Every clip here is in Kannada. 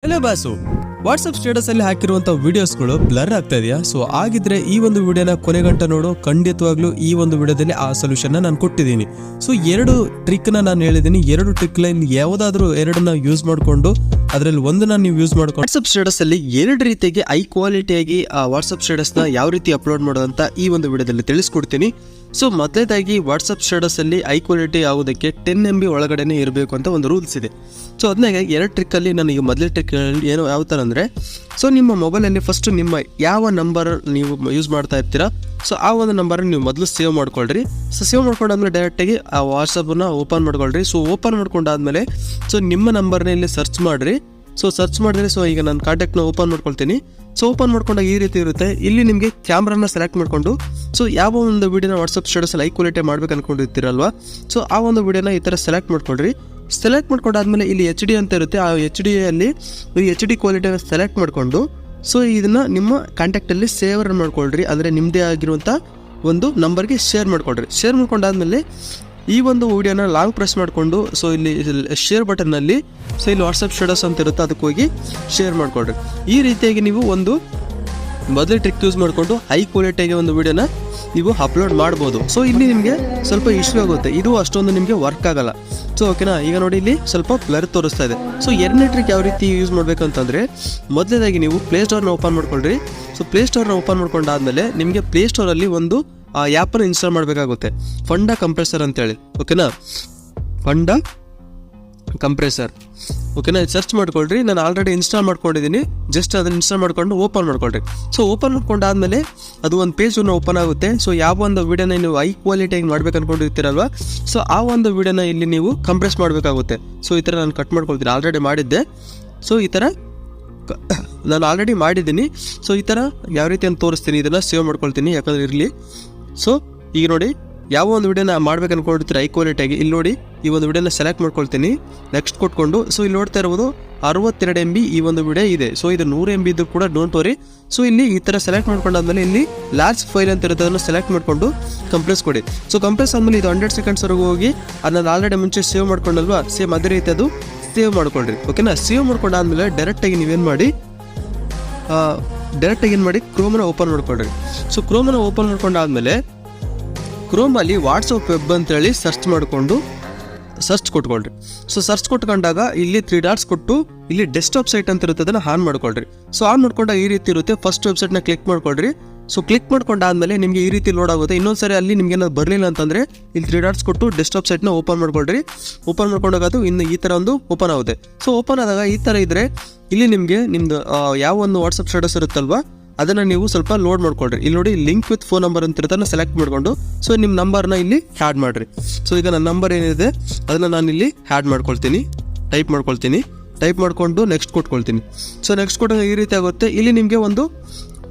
ಹಲೋ ಬಾಸು, ವಾಟ್ಸಪ್ ಸ್ಟೇಟಸ್ ಅಲ್ಲಿ ಹಾಕಿರುವಂತ ವಿಡಿಯೋಸ್ಗಳು ಬ್ಲರ್ ಆಗ್ತಾ ಇದೆಯಾ? ಸೊ ಆಗಿದ್ರೆ ಈ ಒಂದು ವಿಡಿಯೋನ ಕೊನೆಗಂಟ ನೋಡು. ಖಂಡಿತವಾಗ್ಲೂ ಈ ಒಂದು ವಿಡಿಯೋದಲ್ಲಿ ಆ ಸೊಲ್ಯೂಷನ್ ನಾನು ಕೊಟ್ಟಿದ್ದೀನಿ. ಸೊ 2 ಟ್ರಿಕ್ ನಾನು ಹೇಳಿದ್ದೀನಿ. 2 ಟ್ರಿಕ್ ಲೈನ್ ಯಾವುದಾದ್ರೂ 2ನ್ನ ಯೂಸ್ ಮಾಡಿಕೊಂಡು ಅದರಲ್ಲಿ ಒಂದನ್ನ ನೀವು ಯೂಸ್ ಮಾಡ್ಕೊಂಡು ವಾಟ್ಸಪ್ ಸ್ಟೇಟಸ್ ಅಲ್ಲಿ 2 ರೀತಿಯಾಗಿ ಹೈ ಕ್ವಾಲಿಟಿಯಾಗಿ ಆ ವಾಟ್ಸಪ್ ಸ್ಟೇಟಸ್ ನ ಯಾವ ರೀತಿ ಅಪ್ಲೋಡ್ ಮಾಡೋದಂತ ಈ ಒಂದು ವಿಡಿಯೋದಲ್ಲಿ ತಿಳಿಸ್ಕೊಡ್ತೀನಿ. ಸೊ ಮೊದಲೇದಾಗಿ ವಾಟ್ಸಪ್ ಸ್ಟೇಟಸ್ ಅಲ್ಲಿ ಹೈ ಕ್ವಾಲಿಟಿ ಆಗೋದಕ್ಕೆ 10 MB ಒಳಗಡೆನೆ ಇರಬೇಕು ಅಂತ ಒಂದು ರೂಲ್ಸ್ ಇದೆ. ಸೊ ಅದನ್ನಾಗ 2 ಟ್ರಿಕ್ಕಲ್ಲಿ ನಾನು ಈಗ ಮೊದಲೇ ಟ್ರಿಕ್ ಏನು ಯಾವ ಥರ ಅಂದರೆ, ಸೊ ನಿಮ್ಮ ಮೊಬೈಲಲ್ಲಿ ಫಸ್ಟ್ ನಿಮ್ಮ ಯಾವ ನಂಬರ್ ನೀವು ಯೂಸ್ ಮಾಡ್ತಾ ಇರ್ತೀರಾ, ಸೊ ಆ ಒಂದು ನಂಬರನ್ನು ನೀವು ಮೊದಲು ಸೇವ್ ಮಾಡ್ಕೊಳ್ರಿ. ಸೊ ಸೇವ್ ಮಾಡ್ಕೊಂಡಾದ್ಮೇಲೆ ಡೈರೆಕ್ಟಾಗಿ ಆ ವಾಟ್ಸಪ್ಪನ್ನು ಓಪನ್ ಮಾಡ್ಕೊಳ್ರಿ. ಸೊ ಓಪನ್ ಮಾಡ್ಕೊಂಡಾದ್ಮೇಲೆ ಸೊ ನಿಮ್ಮ ನಂಬರ್ನ ಇಲ್ಲಿ ಸರ್ಚ್ ಮಾಡಿರಿ. ಸೊ ಸರ್ಚ್ ಮಾಡಿದ್ರೆ ಸೊ ಈಗ ನಾನು ಕಾಂಟ್ಯಾಕ್ಟ್ನ ಓಪನ್ ಮಾಡ್ಕೊಳ್ತೀನಿ. ಸೊ ಓಪನ್ ಮಾಡ್ಕೊಂಡಾಗ ಈ ರೀತಿ ಇರುತ್ತೆ. ಇಲ್ಲಿ ನಿಮಗೆ ಕ್ಯಾಮ್ರಾನ ಸೆಲೆಕ್ಟ್ ಮಾಡಿಕೊಂಡು ಸೊ ಯಾವ ಒಂದು ವಿಡಿಯೋನ ವಾಟ್ಸಪ್ ಸ್ಟೇಟಸಲ್ಲಿ ಹೈ ಕ್ವಾಲಿಟಿ ಮಾಡ್ಬೇಕು ಅನ್ಕೊಂಡಿರ್ತೀರಲ್ವಾ, ಸೊ ಆ ಒಂದು ವಿಡಿಯೋನ ಈ ಥರ ಸೆಲೆಕ್ಟ್ ಮಾಡ್ಕೊಳ್ರಿ. ಸೆಲೆಕ್ಟ್ ಮಾಡ್ಕೊಂಡಾದ್ಮೇಲೆ ಇಲ್ಲಿ HD ಅಂತ ಇರುತ್ತೆ. ಆ HD ಅಲ್ಲಿ ಈ HD ಕ್ವಾಲಿಟಿನ ಸೆಲೆಕ್ಟ್ ಮಾಡಿಕೊಂಡು ಸೊ ಇದನ್ನು ನಿಮ್ಮ ಕಾಂಟ್ಯಾಕ್ಟಲ್ಲಿ ಸೇವರ್ ಮಾಡ್ಕೊಳ್ರಿ. ಅಂದರೆ ನಿಮ್ಮದೇ ಆಗಿರುವಂಥ ಒಂದು ನಂಬರ್ಗೆ ಶೇರ್ ಮಾಡ್ಕೊಳ್ರಿ. ಶೇರ್ ಮಾಡ್ಕೊಂಡಾದ್ಮೇಲೆ ಈ ಒಂದು ವಿಡಿಯೋನ ಲಾಂಗ್ ಪ್ರೆಸ್ ಮಾಡಿಕೊಂಡು ಸೊ ಇಲ್ಲಿ ಶೇರ್ ಬಟನ್ನಲ್ಲಿ ಸೊ ಇಲ್ಲಿ ವಾಟ್ಸಪ್ ಸ್ಟೇಟಸ್ ಅಂತ ಇರುತ್ತೆ, ಅದಕ್ಕೆ ಹೋಗಿ ಶೇರ್ ಮಾಡ್ಕೊಳ್ರಿ. ಈ ರೀತಿಯಾಗಿ ನೀವು ಒಂದು ಮೊದಲೇ ಟ್ರಿಕ್ ಯೂಸ್ ಮಾಡಿಕೊಂಡು ಹೈ ಕ್ವಾಲಿಟಿಯಾಗಿ ಒಂದು ವಿಡಿಯೋನ ನೀವು ಅಪ್ಲೋಡ್ ಮಾಡ್ಬೋದು. ಸೊ ಇಲ್ಲಿ ನಿಮಗೆ ಸ್ವಲ್ಪ ಇಶ್ಯೂ ಆಗುತ್ತೆ, ಇದು ಅಷ್ಟೊಂದು ನಿಮಗೆ ವರ್ಕ್ ಆಗಲ್ಲ. ಸೊ ಓಕೆನಾ, ಈಗ ನೋಡಿ ಇಲ್ಲಿ ಸ್ವಲ್ಪ ಬ್ಲರ್ ತೋರಿಸ್ತಾ ಇದೆ. ಸೊ 2ನೇ ಟ್ರಿಕ್ ಯಾವ ರೀತಿ ಯೂಸ್ ಮಾಡಬೇಕಂತಂದರೆ, ಮೊದಲೇದಾಗಿ ನೀವು ಪ್ಲೇಸ್ಟೋರ್ನ ಓಪನ್ ಮಾಡ್ಕೊಳ್ರಿ. ಸೊ ಪ್ಲೇಸ್ಟೋರ್ನ ಓಪನ್ ಮಾಡ್ಕೊಂಡಾದ್ಮೇಲೆ ನಿಮಗೆ ಪ್ಲೇಸ್ಟೋರಲ್ಲಿ ಒಂದು ಆ ಆ್ಯಪನ್ನು ಇನ್ಸ್ಟಾಲ್ ಮಾಡಬೇಕಾಗುತ್ತೆ, ಫಂಡಾ ಕಂಪ್ರೆಸರ್ ಅಂತೇಳಿ. ಓಕೆನಾ, ಫಂಡಾ ಕಂಪ್ರೆಸರ್. ಓಕೆನಾ, ಸರ್ಚ್ ಮಾಡ್ಕೊಳ್ರಿ. ನಾನು ಆಲ್ರೆಡಿ ಇನ್ಸ್ಟಾಲ್ ಮಾಡ್ಕೊಂಡಿದ್ದೀನಿ. ಜಸ್ಟ್ ಅದನ್ನು ಇನ್ಸ್ಟಾಲ್ ಮಾಡ್ಕೊಂಡು ಓಪನ್ ಮಾಡ್ಕೊಳ್ರಿ. ಸೊ ಓಪನ್ ಮಾಡ್ಕೊಂಡಾದ್ಮೇಲೆ ಅದು ಒಂದು ಪೇಜನ್ನು ಓಪನ್ ಆಗುತ್ತೆ. ಸೊ ಯಾವ ಒಂದು ವಿಡಿಯೋನ ನೀವು ಹೈ ಕ್ವಾಲಿಟಿಯಾಗಿ ಮಾಡ್ಬೇಕು ಅನ್ಕೊಂಡಿರ್ತೀರಲ್ವ, ಸೊ ಆ ಒಂದು ವಿಡಿಯೋನ ಇಲ್ಲಿ ನೀವು ಕಂಪ್ರೆಸ್ ಮಾಡಬೇಕಾಗುತ್ತೆ. ಸೊ ಈ ಥರ ನಾನು ಕಟ್ ಮಾಡ್ಕೊಳ್ತೀನಿ, ಆಲ್ರೆಡಿ ಮಾಡಿದ್ದೆ. ಸೊ ಈ ಥರ ನಾನು ಆಲ್ರೆಡಿ ಮಾಡಿದ್ದೀನಿ. ಸೊ ಈ ಥರ ಯಾವ ರೀತಿ ಅಂತ ತೋರಿಸ್ತೀನಿ, ಇದನ್ನು ಸೇವ್ ಮಾಡ್ಕೊಳ್ತೀನಿ ಯಾಕಂದರೆ ಇರಲಿ. ಸೊ ಈಗ ನೋಡಿ ಯಾವ ಒಂದು ವಿಡಿಯೋನ ಮಾಡ್ಬೇಕು ಅನ್ಕೊಂಡಿರ್ತೀರ ಹೈ ಕ್ವಾಲಿಟಿಯಾಗಿ, ಇಲ್ಲಿ ನೋಡಿ ಈ ಒಂದು ವಿಡಿಯೋನ ಸೆಲೆಕ್ಟ್ ಮಾಡ್ಕೊಳ್ತೀನಿ. ನೆಕ್ಸ್ಟ್ ಕೊಟ್ಕೊಂಡು ಸೊ ಇಲ್ಲಿ ನೋಡ್ತಾ ಇರ್ಬೋದು 62 MB ಈ ಒಂದು ವಿಡಿಯೋ ಇದೆ. ಸೊ ಇದು 100 MB ಇದ್ದು ಕೂಡ ಡೋಂಟ್ ವರಿ. ಸೊ ಇಲ್ಲಿ ಈ ಥರ ಸೆಲೆಕ್ಟ್ ಮಾಡ್ಕೊಂಡಾದ್ಮೇಲೆ ಇಲ್ಲಿ ಲಾರ್ಜ್ ಫೈಲ್ ಅಂತ ಇರುತ್ತೆ, ಅದನ್ನು ಸೆಲೆಕ್ಟ್ ಮಾಡಿಕೊಂಡು ಕಂಪ್ರೆಸ್ ಕೊಡಿ. ಸೊ ಕಂಪ್ರೆಸ್ ಆದಮೇಲೆ ಇದು 100 ಸೆಕೆಂಡ್ಸ್ವರೆಗೂ ಹೋಗಿ ಅದನ್ನು ಆಲ್ರೆಡಿ ಮುಂಚೆ ಸೇವ್ ಮಾಡ್ಕೊಂಡಲ್ವಾ, ಸೇಮ್ ಅದೇ ರೀತಿ ಅದು ಸೇವ್ ಮಾಡ್ಕೊಳ್ರಿ. ಓಕೆನಾ, ಸೇವ್ ಮಾಡ್ಕೊಂಡಾದ್ಮೇಲೆ ಡೈರೆಕ್ಟಾಗಿ ನೀವೇನು ಮಾಡಿ ಕ್ರೋಮನ್ನ ಓಪನ್ ಮಾಡ್ಕೊಳ್ರಿ. ಸೊ ಕ್ರೋಮನ್ನ ಓಪನ್ ಮಾಡ್ಕೊಂಡಾದ್ಮೇಲೆ ಕ್ರೋಮಲ್ಲಿ ವಾಟ್ಸಪ್ ವೆಬ್ ಅಂತೇಳಿ ಸರ್ಚ್ ಕೊಟ್ಕೊಳ್ರಿ. ಸೊ ಸರ್ಚ್ ಕೊಟ್ಕೊಂಡಾಗ ಇಲ್ಲಿ 3 ಡಾಟ್ಸ್ ಕೊಟ್ಟು ಇಲ್ಲಿ ಡೆಸ್ಕ್ಟಾಪ್ ಸೈಟ್ ಅಂತ ಇರುತ್ತೆ, ಅದನ್ನು ಆನ್ ಮಾಡ್ಕೊಳ್ರಿ. ಸೊ ಆನ್ ಮಾಡ್ಕೊಂಡಾಗ ಈ ರೀತಿ ಇರುತ್ತೆ. ಫಸ್ಟ್ ವೆಬ್ಸೈಟ್ನ ಕ್ಲಿಕ್ ಮಾಡ್ಕೊಳ್ರಿ. ಸೊ ಕ್ಲಿಕ್ ಮಾಡ್ಕೊಂಡಾದ್ಮೇಲೆ ನಿಮಗೆ ಈ ರೀತಿ ಲೋಡ್ ಆಗುತ್ತೆ. ಇನ್ನೊಂದ್ಸರಿ ಅಲ್ಲಿ ನಿಮ್ಗೆ ಏನಾದ್ರು ಬರಲಿಲ್ಲ ಅಂತಂದರೆ ಇಲ್ಲಿ 3 ಡಾಟ್ಸ್ ಕೊಟ್ಟು ಡೆಸ್ಕ್ಟಾಪ್ ಸೈಟ್ನ ಓಪನ್ ಮಾಡ್ಕೊಳ್ರಿ. ಓಪನ್ ಮಾಡ್ಕೊಂಡಾಗ ಇನ್ನು ಈ ಥರ ಒಂದು ಓಪನ್ ಆಗುತ್ತೆ. ಸೊ ಓಪನ್ ಆದಾಗ ಈ ಥರ ಇದ್ದರೆ ಇಲ್ಲಿ ನಿಮಗೆ ನಿಮ್ಮದು ಯಾವ ಒಂದು ವಾಟ್ಸಪ್ ಸ್ಟೇಟಸ್ ಇರುತ್ತಲ್ವ ಅದನ್ನು ನೀವು ಸ್ವಲ್ಪ ಲೋಡ್ ಮಾಡ್ಕೊಳ್ರಿ. ಇಲ್ಲಿ ನೋಡಿ ಲಿಂಕ್ ವಿತ್ ಫೋನ್ ನಂಬರ್ ಅಂತ ಇರುತ್ತೆ, ಸೆಲೆಕ್ಟ್ ಮಾಡಿಕೊಂಡು ಸೊ ನಿಮ್ಮ ನಂಬರ್ನ ಇಲ್ಲಿ ಆ್ಯಡ್ ಮಾಡಿರಿ. ಸೊ ಈಗ ನನ್ನ ನಂಬರ್ ಏನಿದೆ ಅದನ್ನು ನಾನು ಇಲ್ಲಿ ಆ್ಯಡ್ ಮಾಡ್ಕೊಳ್ತೀನಿ, ಟೈಪ್ ಮಾಡಿಕೊಂಡು ನೆಕ್ಸ್ಟ್ ಕೊಟ್ಕೊಳ್ತೀನಿ. ಸೊ ನೆಕ್ಸ್ಟ್ ಕೊಟ್ಟಾಗ ಈ ರೀತಿ ಆಗುತ್ತೆ. ಇಲ್ಲಿ ನಿಮಗೆ ಒಂದು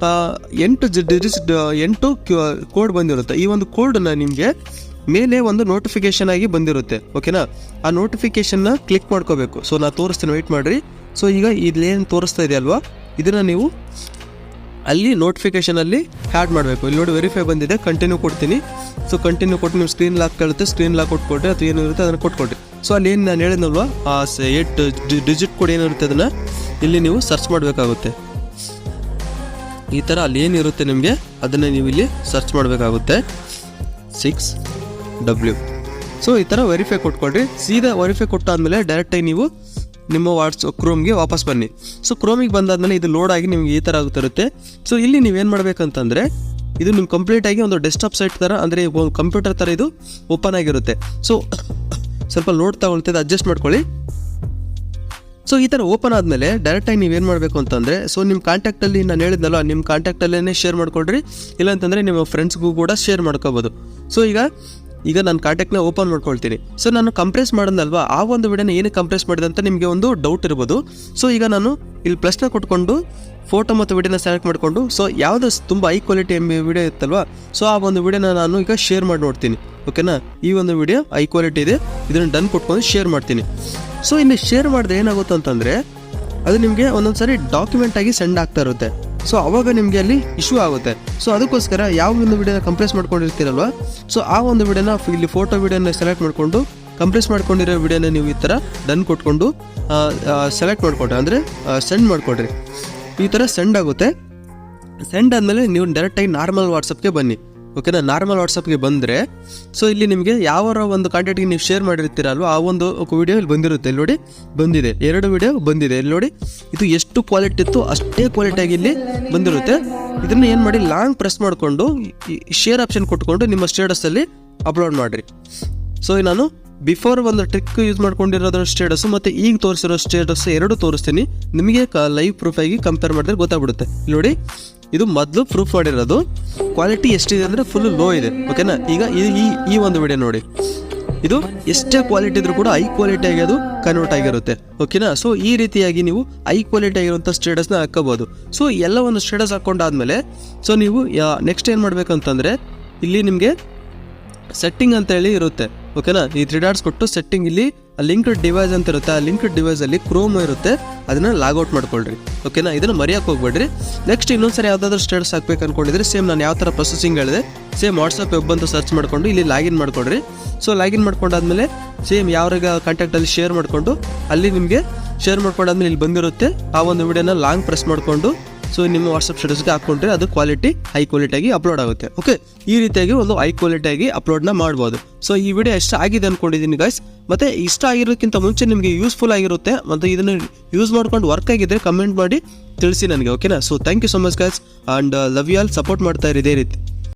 8 ಕೋಡ್ ಬಂದಿರುತ್ತೆ. ಈ ಒಂದು ಕೋಡನ್ನು ನಿಮಗೆ ಮೇಲೆ ಒಂದು ನೋಟಿಫಿಕೇಶನ್ ಆಗಿ ಬಂದಿರುತ್ತೆ. ಓಕೆನಾ, ಆ ನೋಟಿಫಿಕೇಶನ್ನ ಕ್ಲಿಕ್ ಮಾಡ್ಕೋಬೇಕು. ಸೊ ನಾನು ತೋರಿಸ್ತೀನಿ, ವೆಯ್ಟ್ ಮಾಡಿರಿ. ಸೊ ಈಗ ಇದೇನು ತೋರಿಸ್ತಾ ಇದೆ ಅಲ್ವಾ, ಇದನ್ನು ನೀವು ಅಲ್ಲಿ ನೋಟಿಫಿಕೇಷನಲ್ಲಿ ಆ್ಯಡ್ ಮಾಡಬೇಕು. ಇಲ್ಲಿ ನೋಡಿ ವೆರಿಫೈ ಬಂದಿದೆ, ಕಂಟಿನ್ಯೂ ಕೊಡ್ತೀನಿ. ಸೊ ಕಂಟಿನ್ಯೂ ಕೊಟ್ಟು ನೀವು ಸ್ಕ್ರೀನ್ ಲಾಕ್ ಕೇಳುತ್ತೆ, ಸ್ಕ್ರೀನ್ ಲಾಕ್ ಕೊಟ್ಕೊಡ್ರಿ ಅಥವಾ ಏನಿರುತ್ತೆ ಅದನ್ನು ಕೊಟ್ಕೊಡ್ರಿ. ಸೊ ಅಲ್ಲಿ ಏನು ನಾನು ಹೇಳಿದ್ನಲ್ವ ಆ 8 ಡಿಜಿಟ್ ಕೋಡ್ ಏನಿರುತ್ತೆ ಅದನ್ನು ಇಲ್ಲಿ ನೀವು ಸರ್ಚ್ ಮಾಡಬೇಕಾಗುತ್ತೆ. ಈ ಥರ ಅಲ್ಲಿ ಏನಿರುತ್ತೆ ನಿಮಗೆ ಅದನ್ನು ನೀವು ಇಲ್ಲಿ ಸರ್ಚ್ ಮಾಡಬೇಕಾಗುತ್ತೆ, 6W. ಸೊ ಈ ಥರ ವೆರಿಫೈ ಕೊಟ್ಕೊಳ್ರಿ. ಸೀದಾ ವೆರಿಫೈ ಕೊಟ್ಟಾದ್ಮೇಲೆ ಡೈರೆಕ್ಟಾಗಿ ನೀವು ನಿಮ್ಮ ಕ್ರೋಮ್ಗೆ ವಾಪಸ್ ಬನ್ನಿ. ಸೊ ಕ್ರೋಮಿಗೆ ಬಂದಾದ್ಮೇಲೆ ಇದು ಲೋಡ್ ಆಗಿ ನಿಮ್ಗೆ ಈ ಥರ ಆಗುತ್ತಿರುತ್ತೆ. ಸೊ ಇಲ್ಲಿ ನೀವೇನು ಮಾಡಬೇಕಂತಂದರೆ, ಇದು ನಿಮ್ಮ ಕಂಪ್ಲೀಟಾಗಿ ಒಂದು ಡೆಸ್ಕ್ಟಾಪ್ ಸೈಟ್ ಥರ, ಅಂದರೆ ಒಂದು ಕಂಪ್ಯೂಟರ್ ಥರ ಇದು ಓಪನ್ ಆಗಿರುತ್ತೆ. ಸೊ ಸ್ವಲ್ಪ ಲೋಡ್ ತಗೊಳ್ತಿದೆ, ಅಡ್ಜಸ್ಟ್ ಮಾಡ್ಕೊಳ್ಳಿ. ಸೊ ಈ ಥರ ಓಪನ್ ಆದಮೇಲೆ ಡೈರೆಕ್ಟಾಗಿ ನೀವೇನು ಮಾಡಬೇಕು ಅಂತಂದರೆ, ಸೊ ನಿಮ್ಮ ಕಾಂಟ್ಯಾಕ್ಟಲ್ಲಿ ನಾನು ಹೇಳಿದ್ನಲ್ಲ, ನಿಮ್ಮ ಕಾಂಟ್ಯಾಕ್ಟಲ್ಲೇ ಶೇರ್ ಮಾಡ್ಕೊಳ್ರಿ. ಇಲ್ಲಾಂತಂದರೆ ನಿಮ್ಮ ಫ್ರೆಂಡ್ಸ್ಗೂ ಕೂಡ ಶೇರ್ ಮಾಡ್ಕೋಬೋದು. ಸೊ ಈಗ ನಾನು ಕಾಂಟ್ಯಾಕ್ಟ್ನ ಓಪನ್ ಮಾಡ್ಕೊಳ್ತೀನಿ. ಸೊ ನಾನು ಕಂಪ್ರೆಸ್ ಮಾಡಿದ್ನಲ್ವಾ, ಆ ಒಂದು ವಿಡಿಯೋನ ಏನಕ್ಕೆ ಕಂಪ್ರೆಸ್ ಮಾಡಿದೆ ಅಂತ ನಿಮಗೆ ಒಂದು ಡೌಟ್ ಇರ್ಬೋದು. ಸೊ ಈಗ ನಾನು ಇಲ್ಲಿ ಪ್ಲಸ್ನ ಕೊಟ್ಕೊಂಡು ಫೋಟೋ ಮತ್ತು ವಿಡಿಯೋನ ಸೆಲೆಕ್ಟ್ ಮಾಡಿಕೊಂಡು ಸೊ ಯಾವುದು ತುಂಬ ಹೈ ಕ್ವಾಲಿಟಿ ವಿಡಿಯೋ ಇತ್ತಲ್ವಾ, ಸೊ ಆ ಒಂದು ವಿಡಿಯೋನ ನಾನು ಈಗ ಶೇರ್ ಮಾಡಿ ನೋಡ್ತೀನಿ. ಓಕೆನಾ, ಈ ಒಂದು ವಿಡಿಯೋ ಹೈ ಕ್ವಾಲಿಟಿ ಇದೆ, ಇದನ್ನು ಡನ್ ಕೊಟ್ಕೊಂಡು ಶೇರ್ ಮಾಡ್ತೀನಿ. ಸೊ ಇಲ್ಲಿ ಶೇರ್ ಮಾಡಿದ್ರೆ ಏನಾಗುತ್ತೆ ಅಂತಂದರೆ, ಅದು ನಿಮಗೆ ಒಂದೊಂದು ಸಾರಿ ಡಾಕ್ಯುಮೆಂಟ್ ಆಗಿ ಸೆಂಡ್ ಆಗ್ತಾ ಇರುತ್ತೆ. ಸೊ ಅವಾಗ ನಿಮಗೆ ಅಲ್ಲಿ ಇಶ್ಯೂ ಆಗುತ್ತೆ. ಸೊ ಅದಕ್ಕೋಸ್ಕರ ಯಾವ ಒಂದು ವಿಡಿಯೋನ ಕಂಪ್ರೆಸ್ ಮಾಡ್ಕೊಂಡಿರ್ತೀರಲ್ವ, ಸೊ ಆ ಒಂದು ವಿಡಿಯೋನ ಇಲ್ಲಿ ಫೋಟೋ ವಿಡಿಯೋನ ಸೆಲೆಕ್ಟ್ ಮಾಡಿಕೊಂಡು ಕಂಪ್ರೆಸ್ ಮಾಡ್ಕೊಂಡಿರೋ ವಿಡಿಯೋನ ನೀವು ಈ ಥರ ಡನ್ ಕೊಟ್ಕೊಂಡು ಸೆಲೆಕ್ಟ್ ಮಾಡಿಕೊಡ್ರಿ, ಅಂದರೆ ಸೆಂಡ್ ಮಾಡಿಕೊಡ್ರಿ. ಈ ಥರ ಸೆಂಡ್ ಆಗುತ್ತೆ. ಸೆಂಡ್ ಆದಮೇಲೆ ನೀವು ಡೈರೆಕ್ಟಾಗಿ ನಾರ್ಮಲ್ ವಾಟ್ಸಪ್ಗೆ ಬನ್ನಿ. ಓಕೆನಾ, ನಾರ್ಮಲ್ ವಾಟ್ಸಪ್ಗೆ ಬಂದರೆ ಸೊ ಇಲ್ಲಿ ನಿಮಗೆ ಯಾವ ಒಂದು ಕಾಂಟ್ಯಾಕ್ಟಿಗೆ ನೀವು ಶೇರ್ ಮಾಡಿರ್ತೀರಲ್ವ ಆ ಒಂದು ವಿಡಿಯೋ ಇಲ್ಲಿ ಬಂದಿರುತ್ತೆ. ಇಲ್ಲಿ ನೋಡಿ ಬಂದಿದೆ, 2 ವಿಡಿಯೋ ಬಂದಿದೆ. ಇಲ್ಲಿ ನೋಡಿ ಇದು ಎಷ್ಟು ಕ್ವಾಲಿಟಿ ಇತ್ತು ಅಷ್ಟೇ ಕ್ವಾಲಿಟಿಯಾಗಿ ಇಲ್ಲಿ ಬಂದಿರುತ್ತೆ. ಇದನ್ನು ಏನು ಮಾಡಿ ಲಾಂಗ್ ಪ್ರೆಸ್ ಮಾಡಿಕೊಂಡು ಶೇರ್ ಆಪ್ಷನ್ ಕೊಟ್ಕೊಂಡು ನಿಮ್ಮ ಸ್ಟೇಟಸಲ್ಲಿ ಅಪ್ಲೋಡ್ ಮಾಡಿರಿ. ಸೊ ನಾನು ಬಿಫೋರ್ ಒಂದು ಟ್ರಿಕ್ ಯೂಸ್ ಮಾಡ್ಕೊಂಡಿರೋದ್ರ ಸ್ಟೇಟಸ್ ಮತ್ತು ಈಗ ತೋರಿಸಿರೋ ಸ್ಟೇಟಸ್ 2 ತೋರಿಸ್ತೀನಿ. ನಿಮಗೆ ಲೈವ್ ಪ್ರೂಫಾಗಿ ಕಂಪೇರ್ ಮಾಡಿದ್ರೆ ಗೊತ್ತಾಗ್ಬಿಡುತ್ತೆ. ಇಲ್ಲಿ ನೋಡಿ ಇದು ಮೊದಲು ಪ್ರೂಫ್ ಮಾಡಿರೋದು, ಕ್ವಾಲಿಟಿ ಎಷ್ಟಿದೆ ಅಂದರೆ ಫುಲ್ ಲೋ ಇದೆ. ಓಕೆನಾ, ಈಗ ಈ ಒಂದು ವಿಡಿಯೋ ನೋಡಿ, ಇದು ಎಷ್ಟೇ ಕ್ವಾಲಿಟಿ ಇದ್ರೂ ಕೂಡ ಹೈ ಕ್ವಾಲಿಟಿ ಆಗಿ ಅದು ಕನ್ವರ್ಟ್ ಆಗಿರುತ್ತೆ. ಓಕೆನಾ, ಸೊ ಈ ರೀತಿಯಾಗಿ ನೀವು ಹೈ ಕ್ವಾಲಿಟಿ ಆಗಿರುವಂಥ ಸ್ಟೇಟಸ್ನ ಹಾಕೋಬೋದು. ಸೊ ಎಲ್ಲ ಒಂದು ಸ್ಟೇಟಸ್ ಹಾಕೊಂಡಾದ್ಮೇಲೆ ಸೊ ನೀವು ನೆಕ್ಸ್ಟ್ ಏನು ಮಾಡಬೇಕಂತಂದರೆ ಇಲ್ಲಿ ನಿಮಗೆ ಸೆಟ್ಟಿಂಗ್ ಅಂತ ಹೇಳಿ ಇರುತ್ತೆ. ಓಕೆನಾ, ಈ 3 ಡಾಟ್ಸ್ ಕೊಟ್ಟು ಸೆಟ್ಟಿಂಗ್ ಇಲ್ಲಿ ಲಿಂಕ್ಡ್ ಡಿವೈಸ್ ಅಂತ ಇರುತ್ತೆ. ಆ ಲಿಂಕ್ಡ್ ಡಿವೈಸಲ್ಲಿ ಕ್ರೋಮ್ ಇರುತ್ತೆ, ಅದನ್ನು ಲಾಗೌಟ್ ಮಾಡ್ಕೊಳ್ರಿ. ಓಕೆನಾ, ಇದನ್ನು ಮರೆಯೋಕೆ ಹೋಗ್ಬೇಡ್ರಿ. ನೆಕ್ಸ್ಟ್ ಇನ್ನೊಂದ್ಸರಿ ಯಾವುದಾದ್ರೂ ಸ್ಟೇಟಸ್ ಹಾಕ್ಬೇಕು ಅನ್ಕೊಂಡಿದ್ರೆ ಸೇಮ್ ನಾನು ಯಾವ ಥರ ಪ್ರೊಸೆಸಿಂಗ್ ಹೇಳಿದೆ ಸೇಮ್ ವಾಟ್ಸಪ್ ವೆಬ್ ಅಂತ ಸರ್ಚ್ ಮಾಡ್ಕೊಂಡು ಇಲ್ಲಿ ಲಾಗಿನ್ ಮಾಡ್ಕೊಳ್ರಿ. ಸೊ ಲಾಗಿನ್ ಮಾಡ್ಕೊಂಡಾದ್ಮೇಲೆ ಸೇಮ್ ಯಾವ್ರಿಗೆ ಕಾಂಟ್ಯಾಕ್ಟಲ್ಲಿ ಶೇರ್ ಮಾಡಿಕೊಂಡು ಅಲ್ಲಿ ನಿಮಗೆ ಶೇರ್ ಮಾಡ್ಕೊಂಡಾದ್ಮೇಲೆ ಇಲ್ಲಿ ಬಂದಿರುತ್ತೆ. ಆ ಒಂದು ವಿಡಿಯೋನ ಲಾಂಗ್ ಪ್ರೆಸ್ ಮಾಡಿಕೊಂಡು ಸೊ ನಿಮ್ಮ ವಾಟ್ಸಪ್ ಸ್ಟೇಟಸ್ಗೆ ಹಾಕ್ಕೊಂಡ್ರೆ ಅದು ಕ್ವಾಲಿಟಿ ಹೈ ಕ್ವಾಲಿಟಿಯಾಗಿ ಅಪ್ಲೋಡ್ ಆಗುತ್ತೆ. ಓಕೆ, ಈ ರೀತಿಯಾಗಿ ಒಂದು ಹೈ ಕ್ವಾಲಿಟಿಯಾಗಿ ಅಪ್ಲೋಡ್ನ ಮಾಡ್ಬೋದು. ಸೊ ಈ ವಿಡಿಯೋ ಎಷ್ಟು ಆಗಿದೆ ಅಂದ್ಕೊಂಡಿದ್ದೀನಿ ಗೈಸ್. ಮತ್ತು ಇಷ್ಟ ಆಗಿರೋದಕ್ಕಿಂತ ಮುಂಚೆ ನಿಮಗೆ ಯೂಸ್ಫುಲ್ ಆಗಿರುತ್ತೆ ಮತ್ತು ಇದನ್ನು ಯೂಸ್ ಮಾಡ್ಕೊಂಡು ವರ್ಕ್ ಆಗಿದ್ದರೆ ಕಮೆಂಟ್ ಮಾಡಿ ತಿಳಿಸಿ ನನಗೆ. ಓಕೆನಾ, so thank you so much guys and love you all. Support ಮಾಡ್ತಾ ಇರಿ ಇದೇ ರೀತಿ.